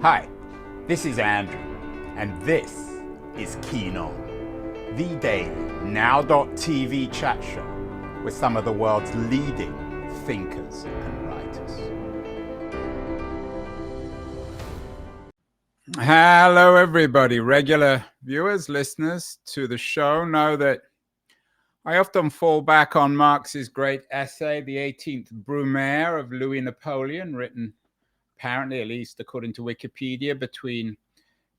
Hi, this is Andrew, and this is Keen On, the daily now.tv chat show with some of the world's leading thinkers and writers. Hello, everybody. Regular viewers, listeners to the show know that I often fall back on Marx's great essay, The 18th Brumaire of Louis Napoleon, written apparently, at least according to Wikipedia, between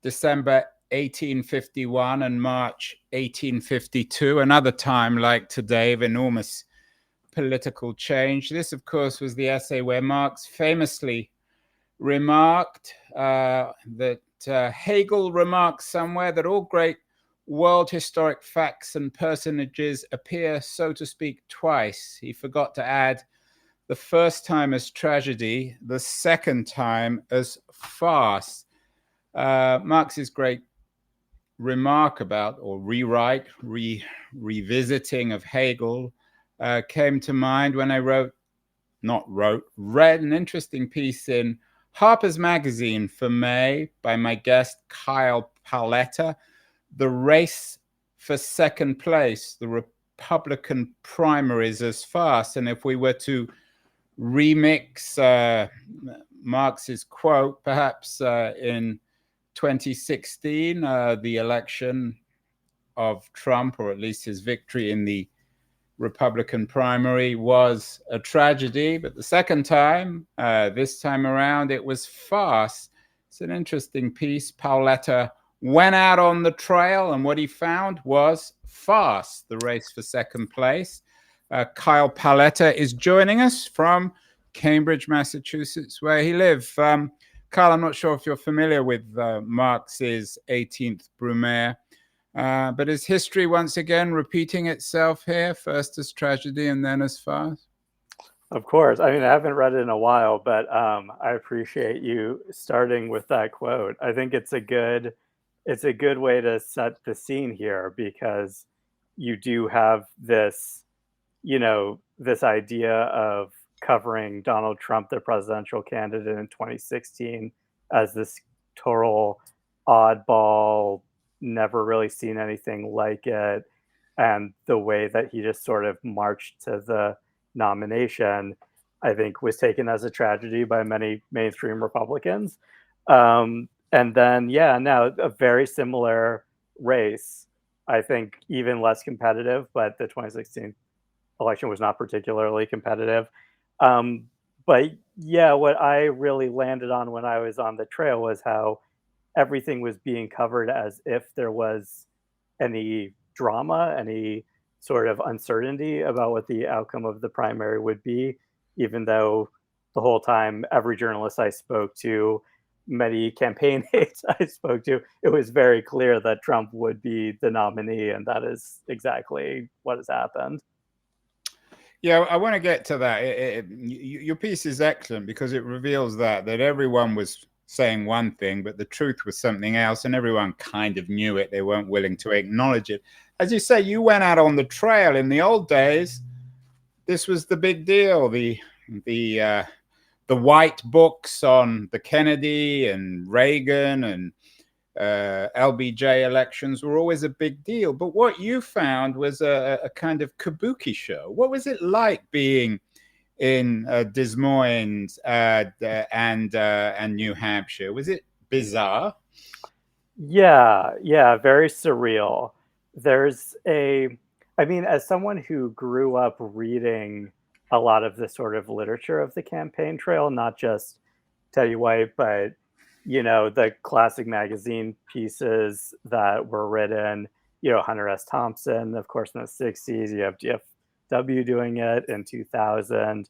December 1851 and March 1852, another time like today of enormous political change. This, of course, was the essay where Marx famously remarked that Hegel remarked somewhere that all great world historic facts and personages appear, so to speak, twice. He forgot to add the first time as tragedy, the second time as farce. Marx's great remark about, or revisiting of Hegel came to mind when I read an interesting piece in Harper's magazine for May by my guest Kyle Paoletta, The Race for Second Place, the Republican Primaries as Farce. And if we were to remix Marx's quote, perhaps in 2016, the election of Trump, or at least his victory in the Republican primary, was a tragedy. But the second time, this time around, it was farce. It's an interesting piece. Paoletta went out on the trail, and what he found was farce, the race for second place. Kyle Paoletta is joining us from Cambridge, Massachusetts, where he lives. Kyle, I'm not sure if you're familiar with Marx's 18th Brumaire, but is history once again repeating itself here, first as tragedy and then as farce? Of course. I mean, I haven't read it in a while, but I appreciate you starting with that quote. I think it's a good way to set the scene here, because you do have this, this idea of covering Donald Trump, the presidential candidate in 2016, as this total oddball, never really seen anything like it. And the way that he just sort of marched to the nomination, I think, was taken as a tragedy by many mainstream Republicans. And then, now a very similar race, I think even less competitive, but the 2016 election was not particularly competitive. But what I really landed on when I was on the trail was how everything was being covered as if there was any drama, any sort of uncertainty about what the outcome of the primary would be, even though the whole time every journalist I spoke to, many campaign aides I spoke to, it was very clear that Trump would be the nominee, and that is exactly what has happened. Yeah, I want to get to that. Your piece is excellent because it reveals that everyone was saying one thing, but the truth was something else, and everyone kind of knew it. They weren't willing to acknowledge it. As you say, you went out on the trail. In the old days, this was the big deal. The white books on the Kennedy and Reagan and LBJ elections were always a big deal. But what you found was a kind of kabuki show. What was it like being in Des Moines and New Hampshire? Was it bizarre? Yeah, very surreal. As someone who grew up reading a lot of the sort of literature of the campaign trail, not just Teddy White, but the classic magazine pieces that were written, Hunter S. Thompson, of course, in the 60s, you have DFW doing it in 2000,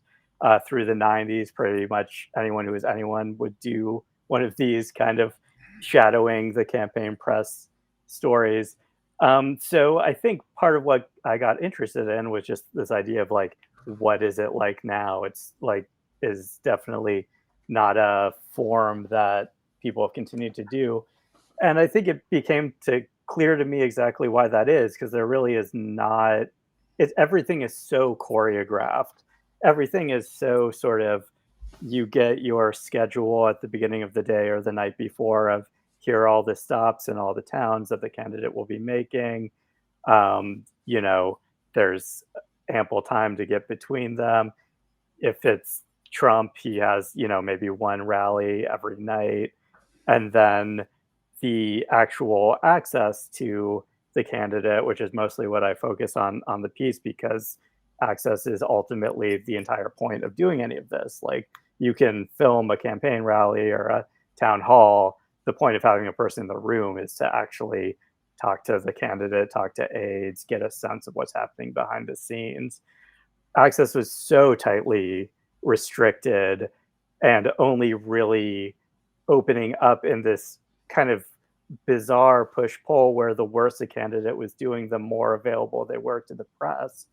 through the 90s, pretty much anyone who was anyone would do one of these kind of shadowing the campaign press stories. So I think part of what I got interested in was just this idea of like, what is it like now? It's like, is definitely not a form that people have continued to do. And I think it became clear to me exactly why that is, because there really is not, everything is so choreographed. Everything is so sort of you get your schedule at the beginning of the day or the night before of here are all the stops in all the towns that the candidate will be making. You know, there's ample time to get between them. If it's Trump, he has, you know, maybe one rally every night. And then the actual access to the candidate, which is mostly what I focus on the piece, because access is ultimately the entire point of doing any of this. Like, you can film a campaign rally or a town hall. The point of having a person in the room is to actually talk to the candidate, talk to aides, get a sense of what's happening behind the scenes. Access was so tightly restricted and only really opening up in this kind of bizarre push pull where the worse a candidate was doing, the more available they were to the press.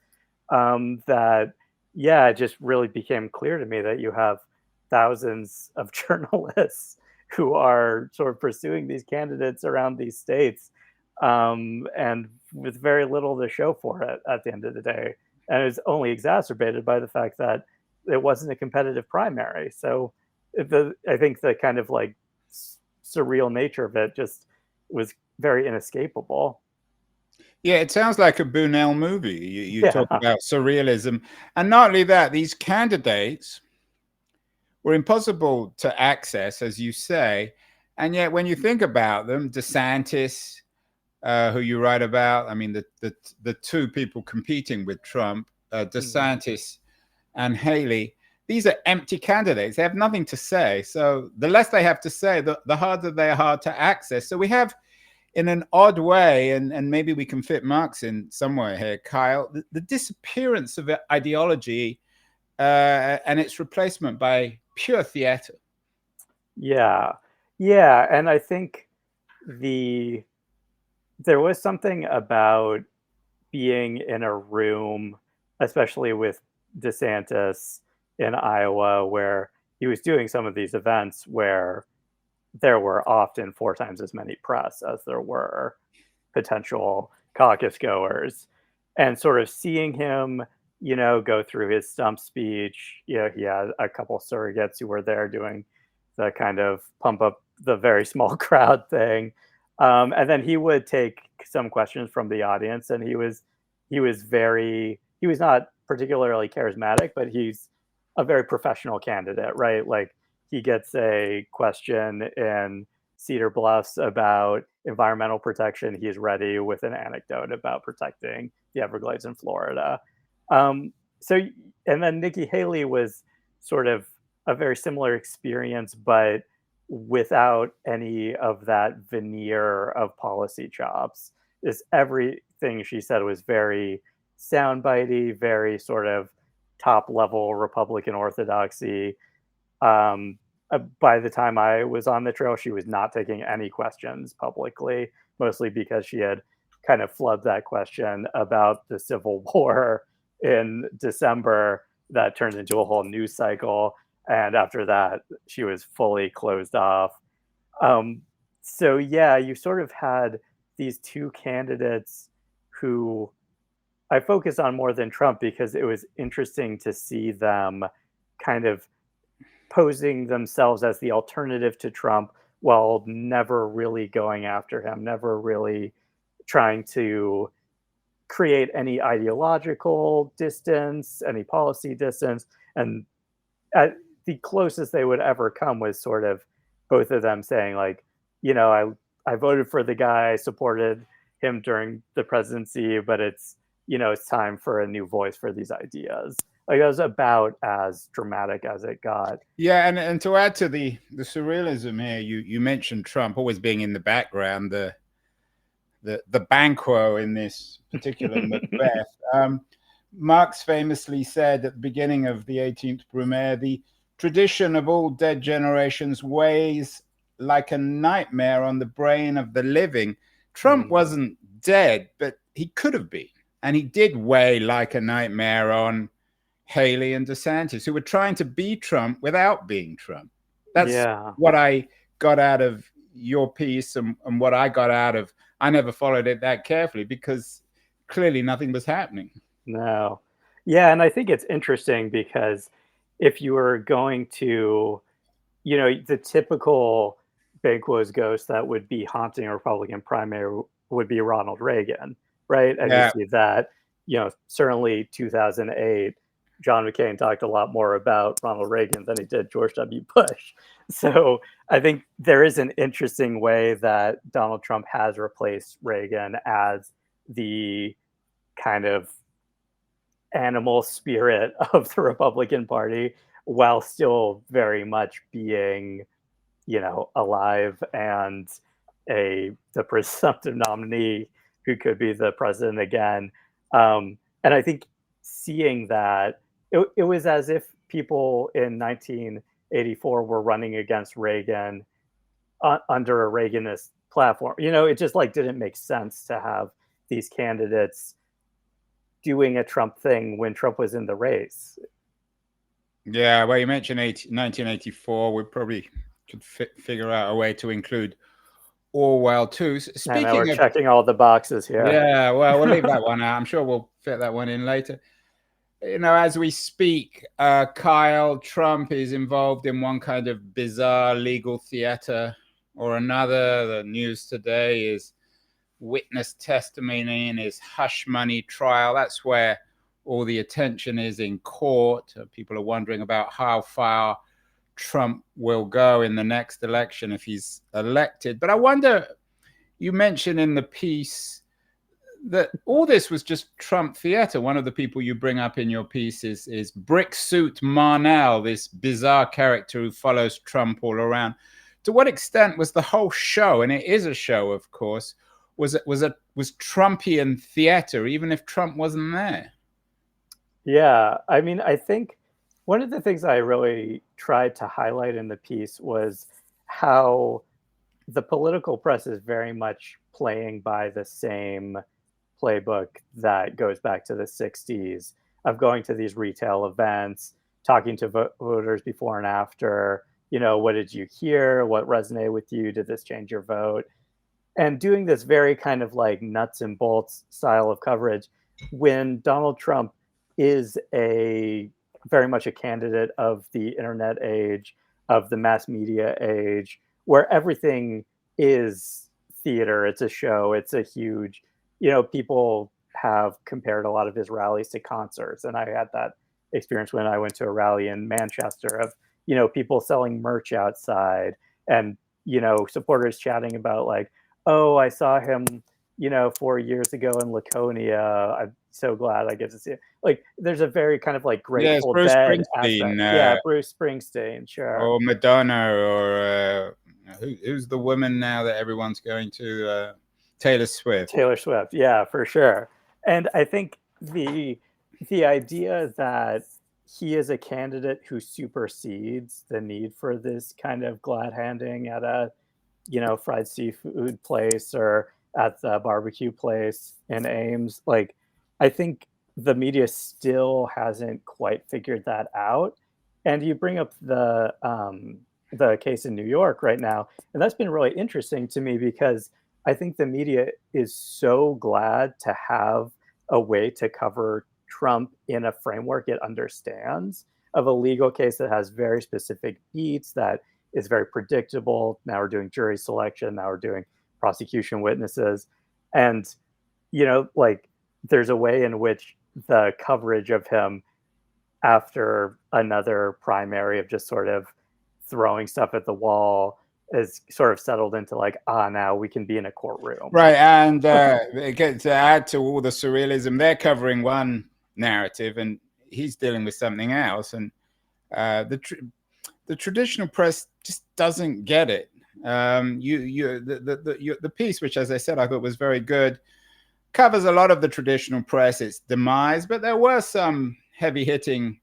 That, yeah, it just really became clear to me that you have thousands of journalists who are sort of pursuing these candidates around these states, and with very little to show for it at the end of the day. And it's only exacerbated by the fact that it wasn't a competitive primary. So I think the kind of like surreal nature of it just was very inescapable. Yeah, it sounds like a Buñuel movie. You talk Yeah. about surrealism. And not only that, these candidates were impossible to access, as you say. And yet, when you think about them, DeSantis, who you write about, I mean, the two people competing with Trump, DeSantis and Haley, these are empty candidates. They have nothing to say. So the less they have to say, the harder they are hard to access. So we have, in an odd way, and maybe we can fit Marx in somewhere here, Kyle, the disappearance of ideology and its replacement by pure theater. Yeah. Yeah. And I think there was something about being in a room, especially with DeSantis in Iowa, where he was doing some of these events where there were often 4 times as many press as there were potential caucus goers. And sort of seeing him, you know, go through his stump speech, you know, he had a couple surrogates who were there doing the kind of pump up the very small crowd thing. And then he would take some questions from the audience, and he was not particularly charismatic, but he's a very professional candidate, right? Like, he gets a question in Cedar Bluffs about environmental protection. He's ready with an anecdote about protecting the Everglades in Florida. Um, so, and then Nikki Haley was sort of a very similar experience, but without any of that veneer of policy chops. Is everything she said was very soundbitey, very sort of top level Republican orthodoxy. By the time I was on the trail, she was not taking any questions publicly, mostly because she had kind of flubbed that question about the Civil War in December that turned into a whole news cycle. And after that, she was fully closed off. So, yeah, you sort of had these two candidates who I focus on more than Trump because it was interesting to see them kind of posing themselves as the alternative to Trump while never really going after him, never really trying to create any ideological distance, any policy distance. And at the closest they would ever come was sort of both of them saying, like, you know, I voted for the guy, supported him during the presidency, but it's, you know, it's time for a new voice for these ideas. Like, it was about as dramatic as it got. Yeah, and to add to the surrealism here, you mentioned Trump always being in the background, the banquo in this particular Macbeth. Marx famously said at the beginning of the 18th Brumaire, the tradition of all dead generations weighs like a nightmare on the brain of the living. Trump wasn't dead, but he could have been. And he did weigh like a nightmare on Haley and DeSantis, who were trying to be Trump without being Trump. That's what I got out of your piece and what I got out of, I never followed it that carefully because clearly nothing was happening. No. Yeah, and I think it's interesting because if you were going to, the typical banquo's ghost that would be haunting a Republican primary would be Ronald Reagan, right? And you Yeah, see that, certainly 2008, John McCain talked a lot more about Ronald Reagan than he did George W. Bush. So I think there is an interesting way that Donald Trump has replaced Reagan as the kind of animal spirit of the Republican Party while still very much being, alive and the presumptive nominee who could be the president again. And I think seeing that, it was as if people in 1984 were running against Reagan under a Reaganist platform. It just like didn't make sense to have these candidates doing a Trump thing when Trump was in the race. Yeah, well, you mentioned 1984. We probably could figure out a way to include Orwell too. And now we're Speaking of, checking all the boxes here. yeah, well, we'll leave that one out. I'm sure we'll fit that one in later. As we speak, Kyle, Trump is involved in one kind of bizarre legal theater or another. The news today is witness testimony in his hush money trial. That's where all the attention is in court. People are wondering about how far Trump will go in the next election if he's elected. But I wonder, you mentioned in the piece that all this was just Trump theater. One of the people you bring up in your piece is Brick Suit Marnell, this bizarre character who follows Trump all around. To what extent was the whole show, and it is a show, of course, was Trumpian theater, even if Trump wasn't there? Yeah, I mean, I think one of the things I really tried to highlight in the piece was how the political press is very much playing by the same playbook that goes back to the 60s of going to these retail events, talking to voters before and after, what did you hear? What resonated with you? Did this change your vote? And doing this very kind of like nuts and bolts style of coverage when Donald Trump is very much a candidate of the internet age, of the mass media age, where everything is theater. It's a show. It's a huge, people have compared a lot of his rallies to concerts. And I had that experience when I went to a rally in Manchester of, people selling merch outside and, supporters chatting about like, oh, I saw him, 4 years ago in Laconia. I'm so glad I get to see it. Like, there's a very kind of like Grateful Bruce Dead Springsteen, aspect. Yeah, Bruce Springsteen, sure. Or Madonna, or who's the woman now that everyone's going to? Taylor Swift. Taylor Swift, yeah, for sure. And I think the idea that he is a candidate who supersedes the need for this kind of glad handing at a fried seafood place or at the barbecue place in Ames. Like, I think the media still hasn't quite figured that out. And you bring up the case in New York right now, and that's been really interesting to me because I think the media is so glad to have a way to cover Trump in a framework it understands of a legal case that has very specific beats, that is very predictable. Now we're doing jury selection. Now we're doing prosecution witnesses. And, like there's a way in which the coverage of him after another primary of just sort of throwing stuff at the wall is sort of settled into like, now we can be in a courtroom. Right. And to add to all the surrealism, they're covering one narrative and he's dealing with something else. And the traditional press just doesn't get it. The piece, which, as I said, I thought was very good, covers a lot of the traditional press, its demise, but there were some heavy-hitting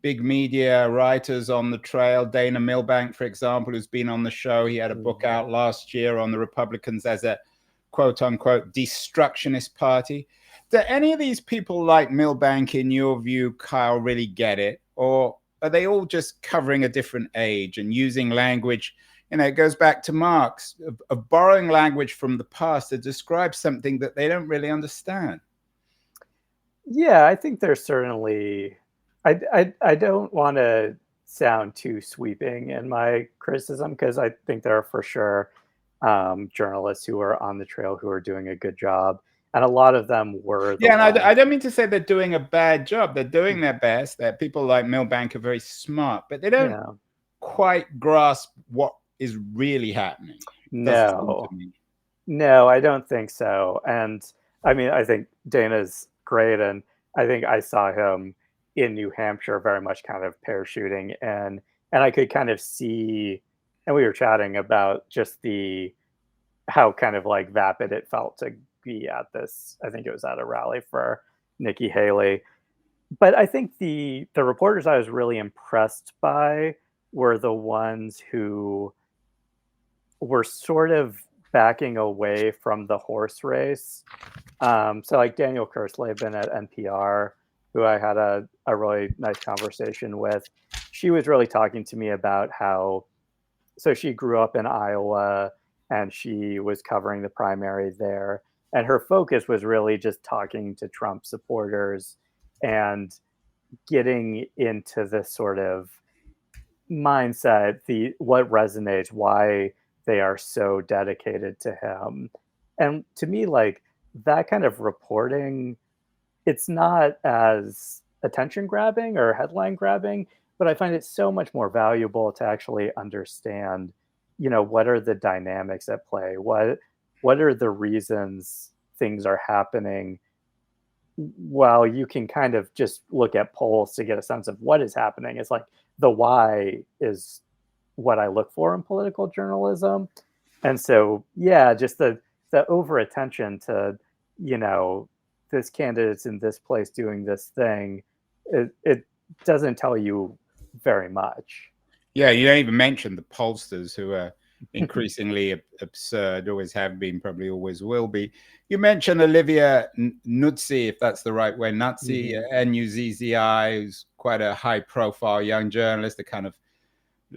big media writers on the trail. Dana Milbank, for example, who's been on the show. He had a book out last year on the Republicans as a quote-unquote destructionist party. Do any of these people like Milbank, in your view, Kyle, really get it? Or are they all just covering a different age and using language? It goes back to Marx, of borrowing language from the past to describe something that they don't really understand. Yeah, I think there's certainly I don't want to sound too sweeping in my criticism because I think there are for sure journalists who are on the trail who are doing a good job, and a lot of them were the Yeah, and ones. I don't mean to say they're doing a bad job. They're doing their best. That people like Milbank are very smart, but they don't Yeah, quite grasp what is really happening. Doesn't seem to no, me. no, I don't think so. And I mean, I think Dana's great, and I think I saw him in New Hampshire very much kind of parachuting, and I could kind of see, and we were chatting about just the how kind of like vapid it felt to be at this. I think it was at a rally for Nikki Haley. But I think the reporters I was really impressed by were the ones who were sort of backing away from the horse race. So like Daniel Kurtzleben at NPR, who I had a really nice conversation with, she was really talking to me about how, so she grew up in Iowa and she was covering the primary there. And her focus was really just talking to Trump supporters and getting into this sort of mindset, the what resonates, why they are so dedicated to him. And to me, like that kind of reporting, it's not as attention grabbing or headline grabbing, but I find it so much more valuable to actually understand, what are the dynamics at play? What are the reasons things are happening? While you can kind of just look at polls to get a sense of what is happening, it's like the why is what I look for in political journalism. And so, yeah, just the over attention to, you know, this candidate's in this place doing this thing, it doesn't tell you very much. Yeah, you don't even mention the pollsters who are increasingly absurd, always have been, probably always will be. You mentioned Olivia Nuzzi, if that's the right way, Nuzzi, Mhm. Nuzzi, who's quite a high-profile young journalist, a kind of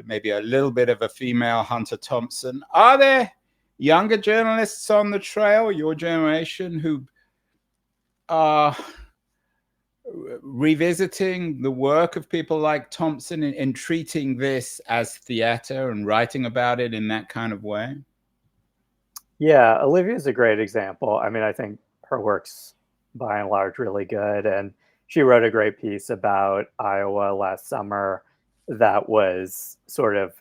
maybe a little bit of a female Hunter Thompson. Are there younger journalists on the trail, your generation, who are revisiting the work of people like Thompson in treating this as theater and writing about it in that kind of way? Yeah, Olivia's a great example. I mean, I think her work's by and large really good. And she wrote a great piece about Iowa last summer that was sort of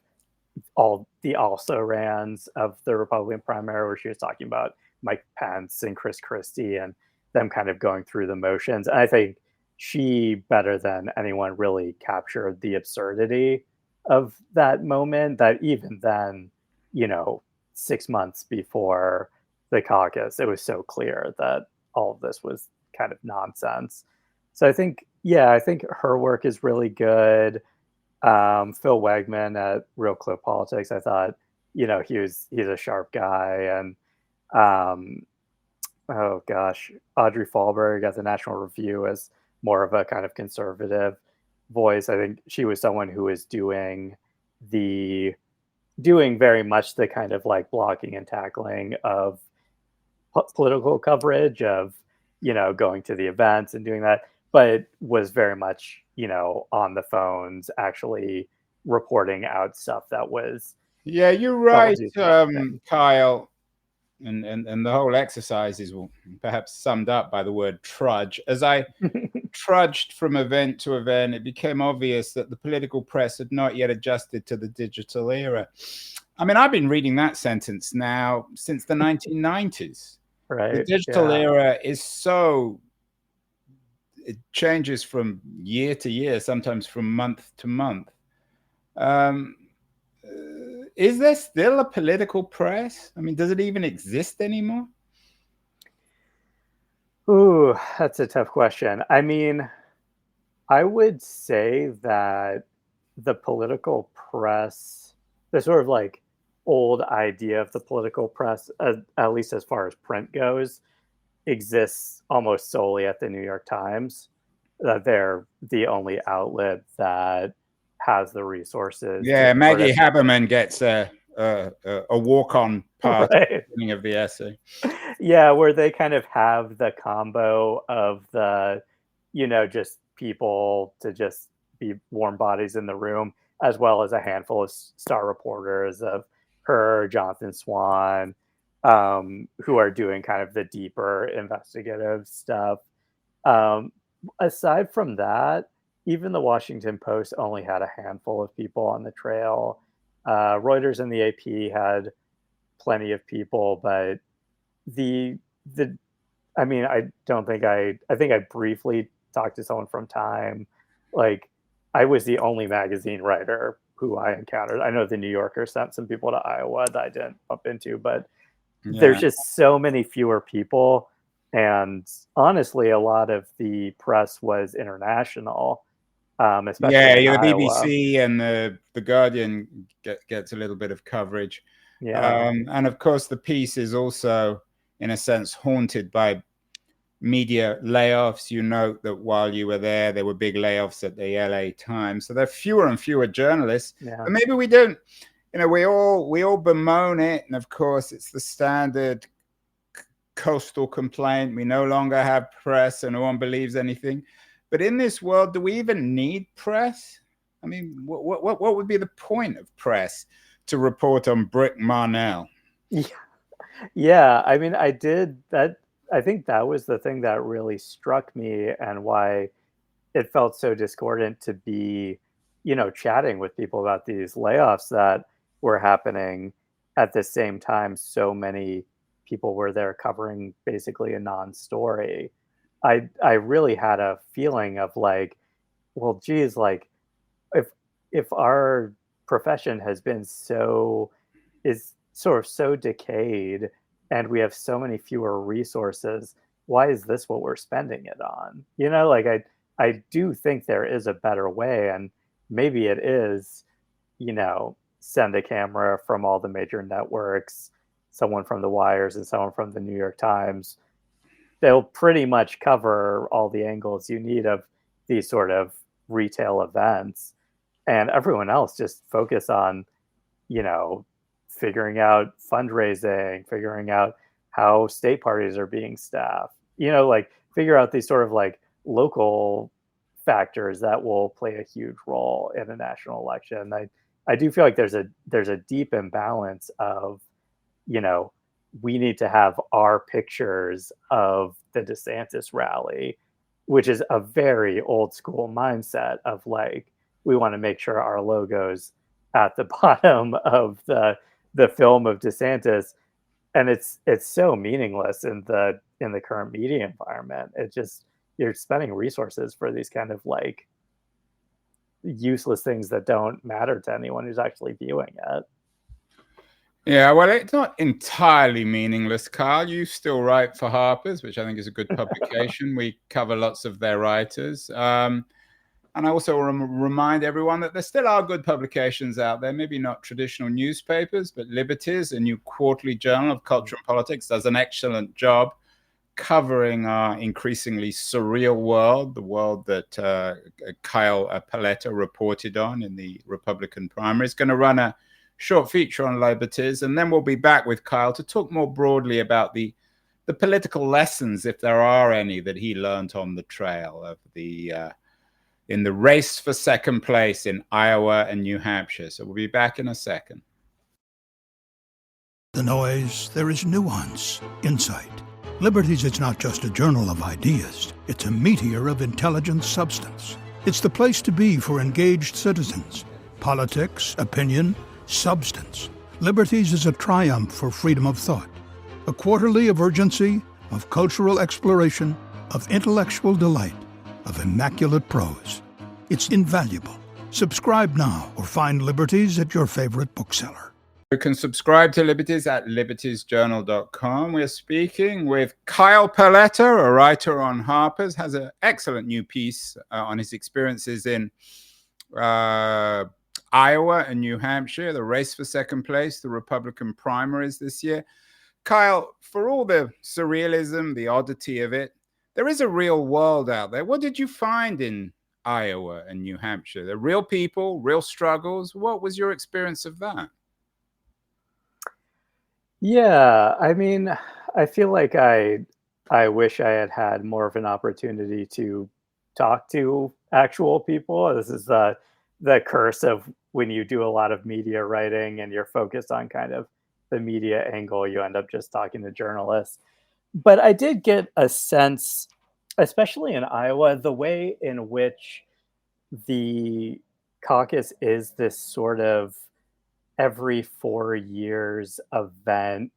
all the also rans of the Republican primary, where she was talking about Mike Pence and Chris Christie and them kind of going through the motions. And I think she, better than anyone, really captured the absurdity of that moment. That even then, you know, 6 months before the caucus, it was so clear that all of this was kind of nonsense. So I think, yeah, I think her work is really good. Phil Wegman at Real Clear Politics, I thought, he's a sharp guy, and um, oh gosh, Audrey Fahlberg at the National Review as more of a kind of conservative voice. I think she was someone who was the doing very much the kind of like blocking and tackling of political coverage of going to the events and doing that, but was very much on the phones actually reporting out stuff that was Yeah, you're that right, was useful to him. Kyle. And the whole exercise is perhaps summed up by the word trudge. As I trudged from event to event, it became obvious that the political press had not yet adjusted to the digital era. I mean, I've been reading that sentence now since the 1990s. The Right, digital yeah. era it changes from year to year, sometimes from month to month. Um, is there still a political press? I mean, does it even exist anymore? Ooh, that's a tough question. I mean, I would say that the political press, the sort of like old idea of the political press, at least as far as print goes, exists almost solely at the New York Times. That they're the only outlet that has the resources to Yeah, sort Maggie of Haberman gets a walk-on part at the right. beginning of the essay. Yeah, where they kind of have the combo of just people to just be warm bodies in the room, as well as a handful of star reporters of her, Jonathan Swan, who are doing kind of the deeper investigative stuff. Aside from that, even the Washington Post only had a handful of people on the trail. Reuters and the AP had plenty of people, but the I mean, I don't think I think I briefly talked to someone from Time. Like, I was the only magazine writer who I encountered. I know the New Yorker sent some people to Iowa that I didn't bump into, but there's just so many fewer people. And honestly, a lot of the press was international, especially in the Iowa. BBC and the Guardian gets a little bit of coverage. Yeah. And of course, the piece is also, in a sense, haunted by media layoffs. You note that while you were there were big layoffs at the LA Times. So there are fewer and fewer journalists. Yeah. But maybe we don't, we all bemoan it. And of course, it's the standard coastal complaint. We no longer have press and no one believes anything. But in this world, do we even need press? I mean, what would be the point of press to report on Brick Marnell? Yeah. I mean, I think that was the thing that really struck me, and why it felt so discordant to be, chatting with people about these layoffs that were happening at the same time. So many people were there covering basically a non-story. I really had a feeling of like, well, geez, like if our profession is sort of so decayed, and we have so many fewer resources, why is this what we're spending it on? Like, I do think there is a better way, and maybe it is, send a camera from all the major networks, someone from the Wires and someone from the New York Times. They'll pretty much cover all the angles you need of these sort of retail events, and everyone else just focus on, figuring out fundraising, figuring out how state parties are being staffed, like figure out these sort of like local factors that will play a huge role in a national election. I do feel like there's a deep imbalance of, we need to have our pictures of the DeSantis rally, which is a very old school mindset of like, we want to make sure our logo's at the bottom of the film of DeSantis. And it's so meaningless in the current media environment. It just, you're spending resources for these kind of like useless things that don't matter to anyone who's actually viewing it. Yeah, well, it's not entirely meaningless, Carl. You still write for Harper's, which I think is a good publication. We cover lots of their writers. And I also remind everyone that there still are good publications out there, maybe not traditional newspapers, but Liberties, a new quarterly journal of culture and politics, does an excellent job covering our increasingly surreal world, the world that Kyle Paoletta reported on in the Republican primary. Is going to run a short feature on Liberties, and then we'll be back with Kyle to talk more broadly about the political lessons, if there are any, that he learned on the trail of in the race for second place in Iowa and New Hampshire. So we'll be back in a second. The noise, there is nuance, insight. Liberties is not just a journal of ideas. It's a meteor of intelligent substance. It's the place to be for engaged citizens. Politics, opinion, substance. Liberties is a triumph for freedom of thought. A quarterly of urgency, of cultural exploration, of intellectual delight, of immaculate prose. It's invaluable. Subscribe now or find Liberties at your favorite bookseller. You can subscribe to Liberties at libertiesjournal.com. We're speaking with Kyle Paoletta, a writer on Harper's, has an excellent new piece on his experiences in Iowa and New Hampshire, the race for second place, the Republican primaries this year. Kyle, for all the surrealism, the oddity of it, there is a real world out there. What did you find in Iowa and New Hampshire? The real people, real struggles. What was your experience of that? Yeah, I mean, I feel like I wish I had had more of an opportunity to talk to actual people. This is the curse of when you do a lot of media writing and you're focused on kind of the media angle, you end up just talking to journalists. But I did get a sense, especially in Iowa, the way in which the caucus is this sort of every 4 years event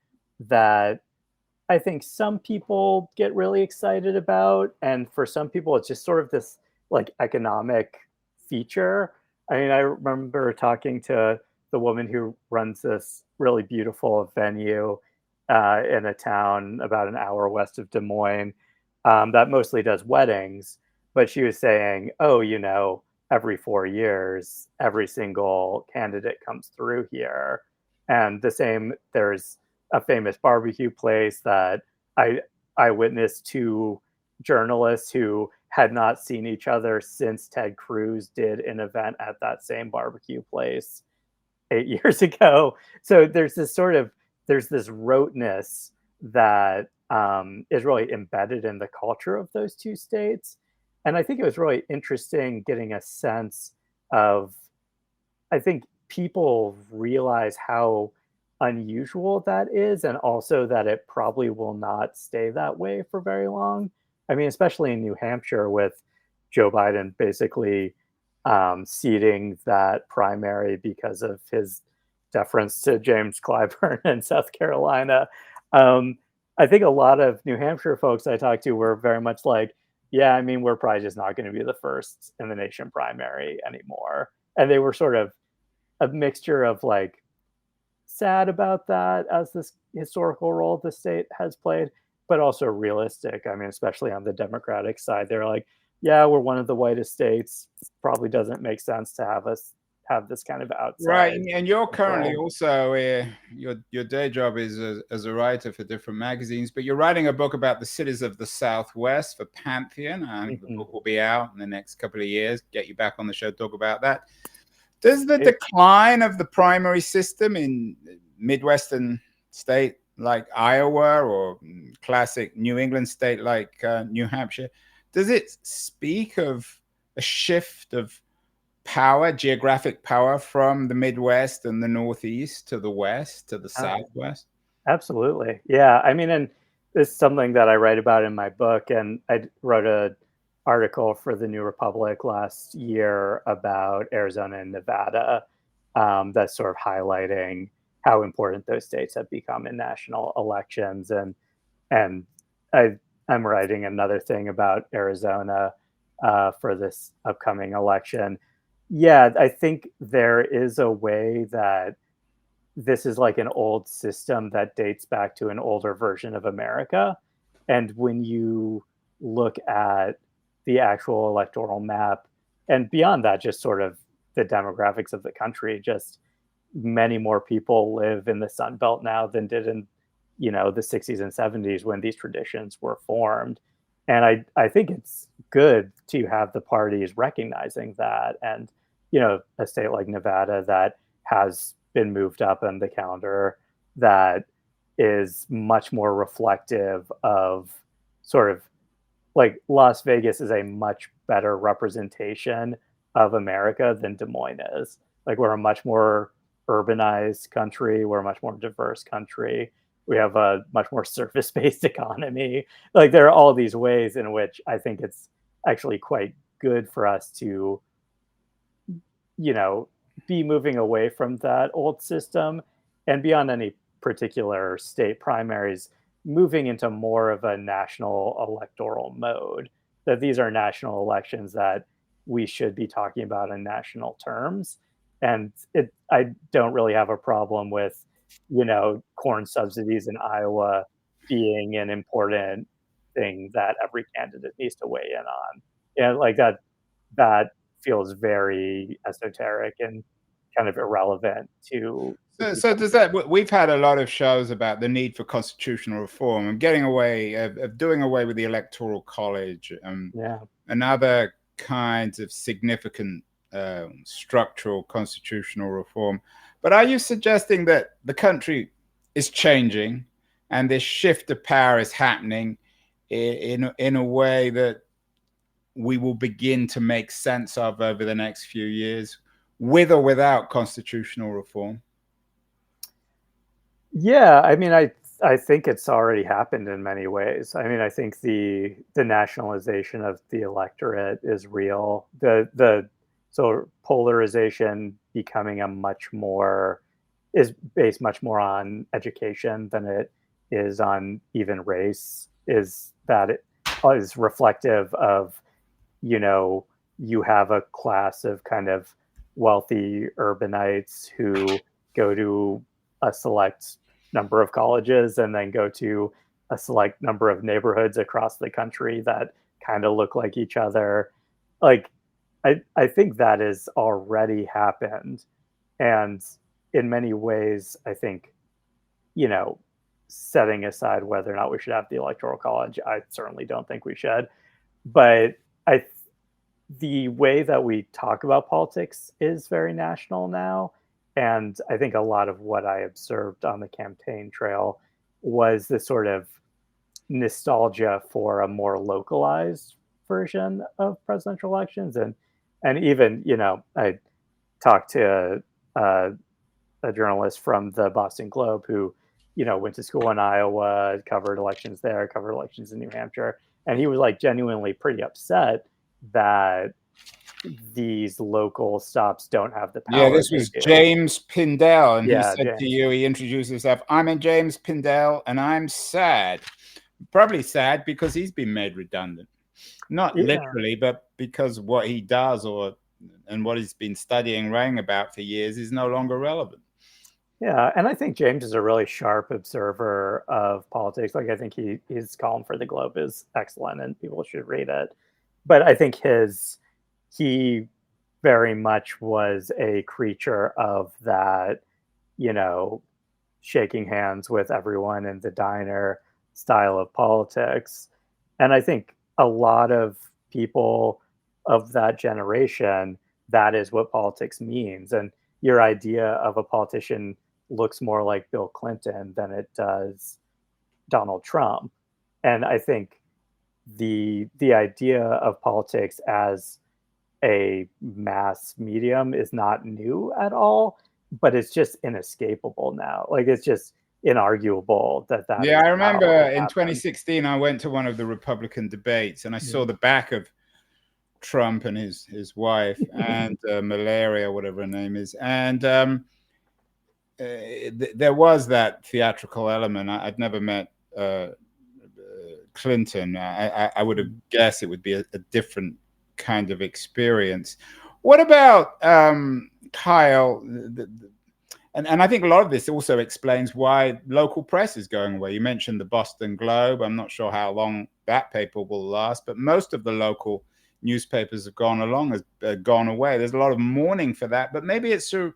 that I think some people get really excited about, and for some people, it's just sort of this like economic feature. I mean, I remember talking to the woman who runs this really beautiful venue in a town about an hour west of Des Moines that mostly does weddings. But she was saying, oh, every 4 years, every single candidate comes through here. And the same, there's a famous barbecue place that I witnessed two journalists who had not seen each other since Ted Cruz did an event at that same barbecue place 8 years ago. So there's this roteness that is really embedded in the culture of those two states. And I think it was really interesting getting a sense of, I think people realize how unusual that is, and also that it probably will not stay that way for very long. I mean, especially in New Hampshire with Joe Biden basically ceding that primary because of his deference to James Clyburn in South Carolina. I think a lot of New Hampshire folks I talked to were very much like, yeah, I mean, we're probably just not going to be the first in the nation primary anymore. And they were sort of a mixture of like sad about that as this historical role the state has played, but also realistic. I mean, especially on the Democratic side, they're like, yeah, we're one of the whitest states. Probably doesn't make sense to have us have this kind of outside. Right, and you're currently also your day job is as a writer for different magazines, but you're writing a book about the cities of the Southwest for Pantheon, and the book will be out in the next couple of years. Get you back on the show, talk about that. Does the decline of the primary system in Midwestern state like Iowa or classic New England state like New Hampshire, does it speak of a shift of power, geographic power from the Midwest and the Northeast to the West, to the Southwest? Absolutely. Yeah. I mean, and it's something that I write about in my book. And I wrote an article for the New Republic last year about Arizona and Nevada that's sort of highlighting how important those states have become in national elections. And I'm writing another thing about Arizona for this upcoming election. Yeah, I think there is a way that this is like an old system that dates back to an older version of America. And when you look at the actual electoral map, and beyond that, just sort of the demographics of the country, just many more people live in the Sun Belt now than did in, the 60s and 70s when these traditions were formed. And I think it's good to have the parties recognizing that. And, a state like Nevada that has been moved up on the calendar that is much more reflective of sort of like Las Vegas is a much better representation of America than Des Moines is. Like we're a much more urbanized country. We're a much more diverse country. We have a much more service-based economy. Like there are all these ways in which I think it's actually quite good for us to, be moving away from that old system and beyond any particular state primaries, moving into more of a national electoral mode. That these are national elections that we should be talking about in national terms. And I don't really have a problem with, corn subsidies in Iowa being an important thing that every candidate needs to weigh in on. Yeah, like that feels very esoteric and kind of irrelevant to. So does that? We've had a lot of shows about the need for constitutional reform and getting away of doing away with the Electoral College and other kinds of significant structural constitutional reform. But are you suggesting that the country is changing and this shift of power is happening in a way that we will begin to make sense of over the next few years, with or without constitutional reform? Yeah, I mean, I think it's already happened in many ways. I mean, I think the nationalization of the electorate is real. The so polarization becoming is based much more on education than it is on even race. Is that it is reflective of, you have a class of kind of wealthy urbanites who go to a select number of colleges and then go to a select number of neighborhoods across the country that kind of look like each other. Like, I think that has already happened. And in many ways, I think, setting aside whether or not we should have the Electoral College, I certainly don't think we should. But the way that we talk about politics is very national now. And I think a lot of what I observed on the campaign trail was this sort of nostalgia for a more localized version of presidential elections. And even, I talked to a journalist from the Boston Globe who, went to school in Iowa, covered elections there, covered elections in New Hampshire. And he was like genuinely pretty upset that these local stops don't have the power. Yeah, this was James Pindell, and he said James. to you, he introduced himself, "I'm in James Pindell, and I'm sad." Probably sad because he's been made redundant. Not literally, but because what he does and what he's been studying, writing about for years is no longer relevant. Yeah, and I think James is a really sharp observer of politics. Like, I think his column for the Globe is excellent, and people should read it. But I think he very much was a creature of that, shaking hands with everyone in the diner style of politics. And I think a lot of people of that generation, that is what politics means. And your idea of a politician looks more like Bill Clinton than it does Donald Trump. And I think the idea of politics as a mass medium is not new at all, but it's just inescapable now. Like, it's just inarguable that Yeah, I remember in happened. 2016 I went to one of the Republican debates, and I saw the back of Trump and his wife and Malaria, whatever her name is, and there was that theatrical element. I'd never met Clinton. I would have guessed it would be a different kind of experience. What about Kyle? And I think a lot of this also explains why local press is going away. You mentioned the Boston Globe. I'm not sure how long that paper will last, but most of the local newspapers have gone away. There's a lot of mourning for that, but maybe it's a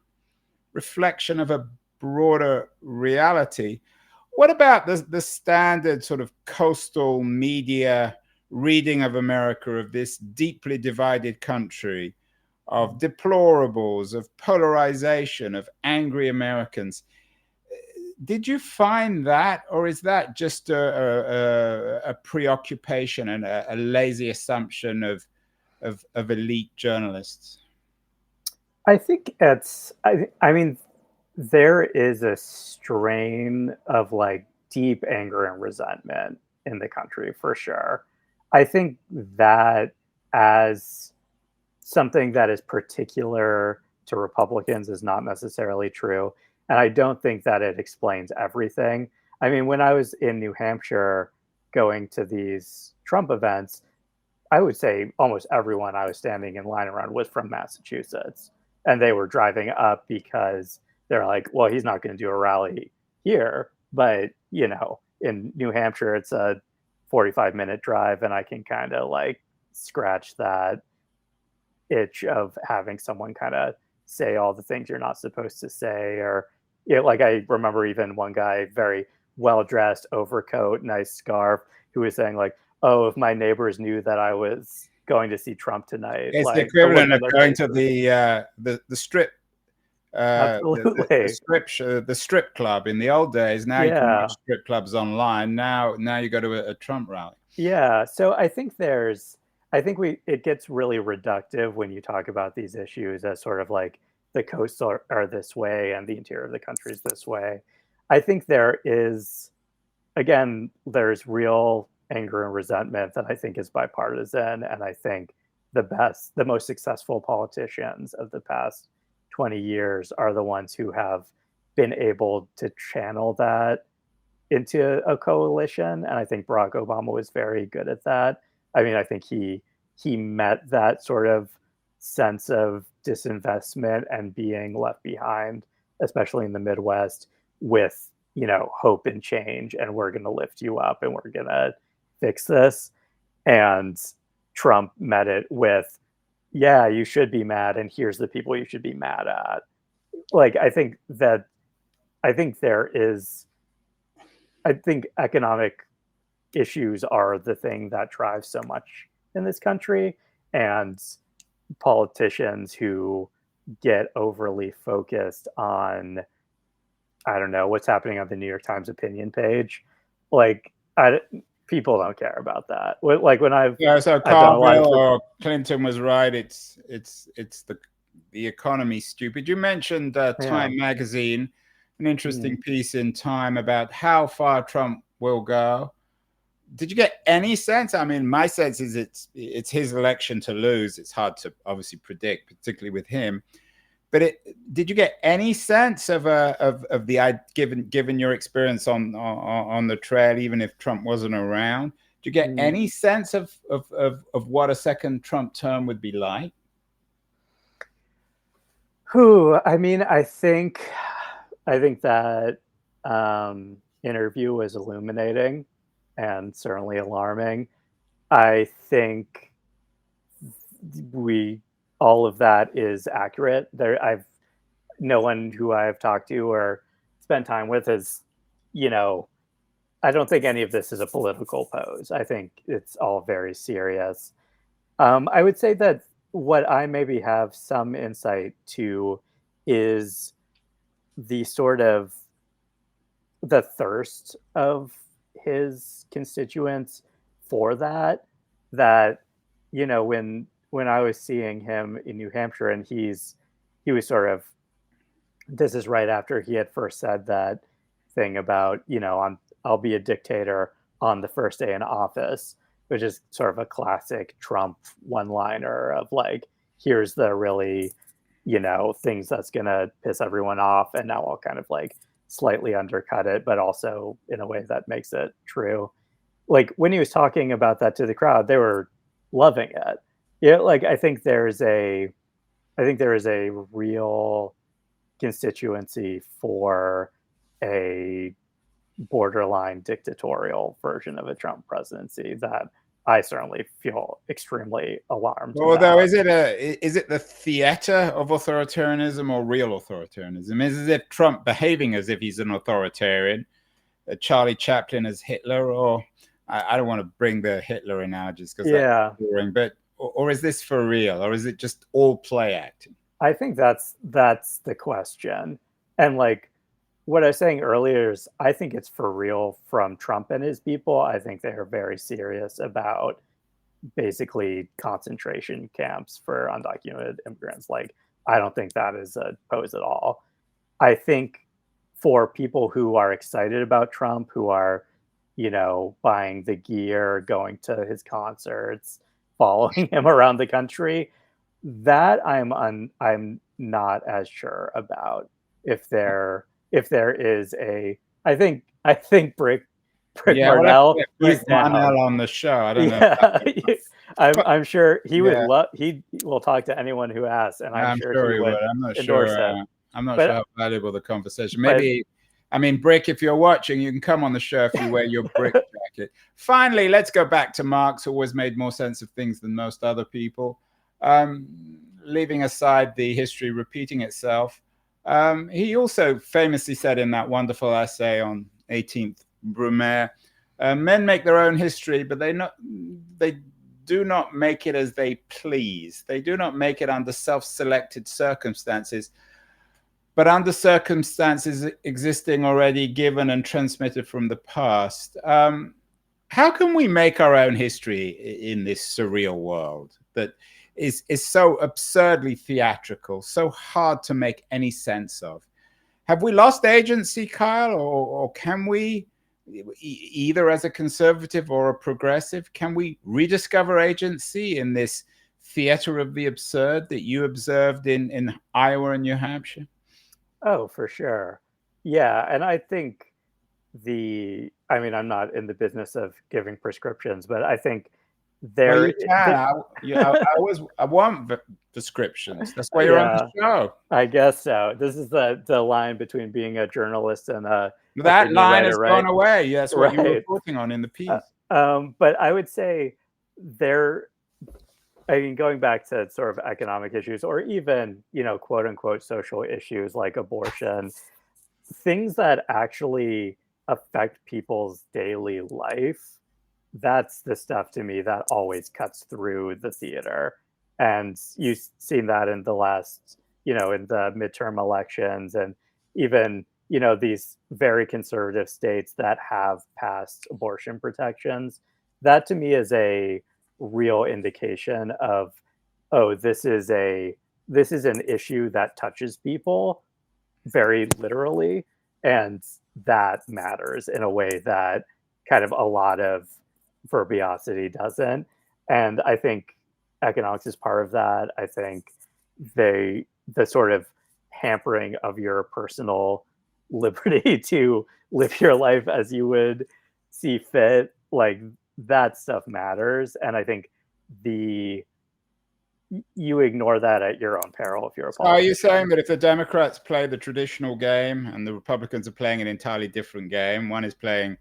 reflection of a broader reality. What about the standard sort of coastal media reading of America, of this deeply divided country, of deplorables, of polarization, of angry Americans? Did you find that, or is that just a preoccupation and a lazy assumption of elite journalists? I think I mean, there is a strain of like deep anger and resentment in the country for sure. I think that as something that is particular to Republicans is not necessarily true. And I don't think that it explains everything. I mean, when I was in New Hampshire going to these Trump events, I would say almost everyone I was standing in line around was from Massachusetts. And they were driving up because they're like, well, he's not going to do a rally here. But, in New Hampshire, it's a 45-minute drive, and I can kind of like scratch that itch of having someone kind of say all the things you're not supposed to say. Or, like, I remember even one guy, very well-dressed, overcoat, nice scarf, who was saying like, oh, if my neighbors knew that I was going to see Trump tonight. It's like, the equivalent of going to the strip. Absolutely. The strip club in the old days. Now you can watch strip clubs online. Now you go to a Trump rally. Yeah. So I think I think it gets really reductive when you talk about these issues as sort of like the coasts are this way and the interior of the country is this way. I think there's real anger and resentment that I think is bipartisan, and I think the most successful politicians of the past 20 years are the ones who have been able to channel that into a coalition, and I think Barack Obama was very good at that. I mean, I think he met that sort of sense of disinvestment and being left behind, especially in the Midwest, with, hope and change, and we're going to lift you up and we're going to fix this. And Trump met it with, yeah, you should be mad, and here's the people you should be mad at. Like, I think economic issues are the thing that drives so much in this country, and politicians who get overly focused on, I don't know, what's happening on the New York Times opinion page. Like, people don't care about that. Like when so Carville or Clinton was right. It's the economy stupid. You mentioned Time magazine, an interesting piece in Time about how far Trump will go. Did you get any sense? I mean, my sense is it's his election to lose. It's hard to obviously predict, particularly with him. But did you get any sense of the given your experience on the trail, even if Trump wasn't around? Do you get any sense of what a second Trump term would be like? I mean, I think that interview was illuminating and certainly alarming. I think all of that is accurate. No one who I've talked to or spent time with is, I don't think any of this is a political pose. I think it's all very serious. I would say that what I maybe have some insight to is the sort of the thirst of his constituents for that, when I was seeing him in New Hampshire, and he was sort of, this is right after he had first said that thing about, I'll be a dictator on the first day in office, which is sort of a classic Trump one-liner of like, here's the really, things that's going to piss everyone off. And now I'll kind of like slightly undercut it, but also in a way that makes it true. Like when he was talking about that to the crowd, they were loving it. Yeah, like I think there is a real constituency for a borderline dictatorial version of a Trump presidency that I certainly feel extremely alarmed about. Although, is it the theater of authoritarianism or real authoritarianism? Is it as if Trump behaving as if he's an authoritarian, Charlie Chaplin as Hitler, or I don't want to bring the Hitler analogies because that's boring, but or is this for real, or is it just all play acting? I think that's the question. And like what I was saying earlier is I think it's for real from Trump and his people. I think they are very serious about basically concentration camps for undocumented immigrants. Like, I don't think that is a pose at all. I think for people who are excited about Trump, who are, buying the gear, going to his concerts, following him around the country, that I'm not as sure about. If there is I think Brick Marnell, he's Marnell on the show. I don't know. I'm sure he would love. He will talk to anyone who asks, and I'm sure he would. I'm not sure. I'm not sure how valuable the conversation. Maybe. I mean, Brick, if you're watching, you can come on the show if you wear your Brick jacket. Finally, let's go back to Marx, who always made more sense of things than most other people. Leaving aside the history repeating itself, he also famously said in that wonderful essay on 18th Brumaire, men make their own history, but they do not make it as they please. They do not make it under self-selected circumstances, but under circumstances existing already given and transmitted from the past. how can we make our own history in this surreal world that is so absurdly theatrical, so hard to make any sense of? Have we lost agency, Kyle, or can we, either as a conservative or a progressive, can we rediscover agency in this theater of the absurd that you observed in Iowa and New Hampshire? Oh, for sure. Yeah, and I think I mean, I'm not in the business of giving prescriptions, but I think Well, there, you can. I want prescriptions. That's why you're on the yeah, show. I guess so. This is the line between being a journalist and a That opinion line writer, has gone right? away. That's what you were Right. reporting on in the piece. But I would say there, I mean, going back to sort of economic issues or even, quote unquote social issues like abortion, things that actually affect people's daily life, that's the stuff to me that always cuts through the theater. And you've seen that in the last, in the midterm elections and even, these very conservative states that have passed abortion protections. That to me is a real indication of, oh, this is an issue that touches people very literally, and that matters in a way that kind of a lot of verbiosity doesn't. And I think economics is part of that. I think the sort of hampering of your personal liberty to live your life as you would see fit, like that stuff matters. And I think the you ignore that at your own peril if you're a So are you politician. saying that if the Democrats play the traditional game and the Republicans are playing an entirely different game, one is playing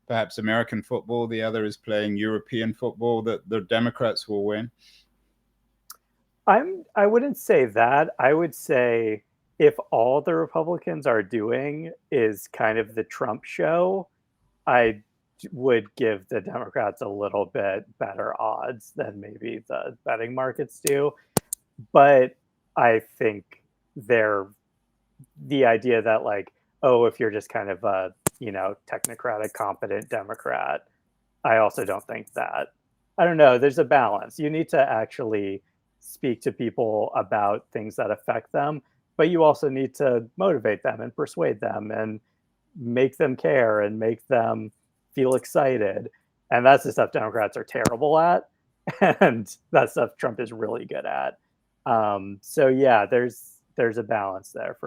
perhaps American football, the other is playing European football, that the Democrats will win? I wouldn't say that. I would say if all the Republicans are doing is kind of the Trump show, I would give the Democrats a little bit better odds than maybe the betting markets do. But I think the idea that like, oh, if you're just kind of a, technocratic, competent Democrat, I also don't think that. I don't know. There's a balance. You need to actually speak to people about things that affect them, but you also need to motivate them and persuade them and make them care and make them feel excited. And that's the stuff Democrats are terrible at. And that stuff Trump is really good at. So yeah, there's a balance there for